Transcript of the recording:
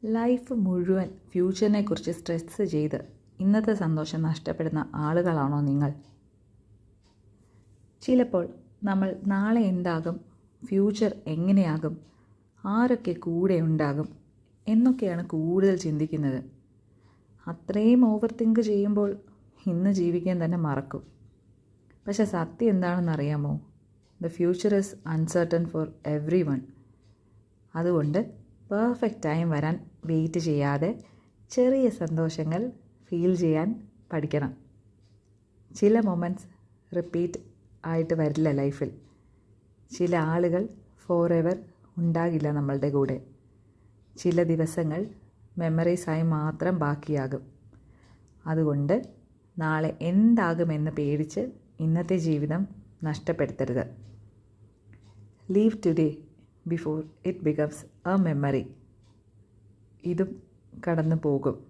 Life മുഴുവൻ ഫ്യൂച്ചറിനെക്കുറിച്ച് stress ചെയ്ത് ഇന്നത്തെ സന്തോഷം നഷ്ടപ്പെടുന്ന ആളുകളാണോ നിങ്ങൾ? ചിലപ്പോൾ നമ്മൾ നാളെ എന്താകും, ഫ്യൂച്ചർ എങ്ങനെയാകും, ആരൊക്കെ കൂടെ ഉണ്ടാകും എന്നൊക്കെയാണ് കൂടുതൽ ചിന്തിക്കുന്നത്. അത്രയും ഓവർ തിങ്ക് ചെയ്യുമ്പോൾ ഇന്ന് ജീവിക്കാൻ തന്നെ മറക്കും. പക്ഷെ സത്യം എന്താണെന്നറിയാമോ? The future is uncertain for every one. അതുകൊണ്ട് പെർഫെക്റ്റ് ടൈം വരാൻ വെയിറ്റ് ചെയ്യാതെ ചെറിയ സന്തോഷങ്ങൾ ഫീൽ ചെയ്യാൻ പഠിക്കണം. ചില മൊമെൻറ്റ്സ് റിപ്പീറ്റ് ആയിട്ട് വരില്ല ലൈഫിൽ. ചില ആളുകൾ ഫോർ എവർ ഉണ്ടാകില്ല നമ്മളുടെ കൂടെ. ചില ദിവസങ്ങൾ മെമ്മറീസായി മാത്രം ബാക്കിയാകും. അതുകൊണ്ട് നാളെ എന്താകുമെന്ന് പേടിച്ച് ഇന്നത്തെ ജീവിതം നഷ്ടപ്പെടുത്തരുത്. Leave today before it becomes A memory. ഇതും കടന്നു പോകും.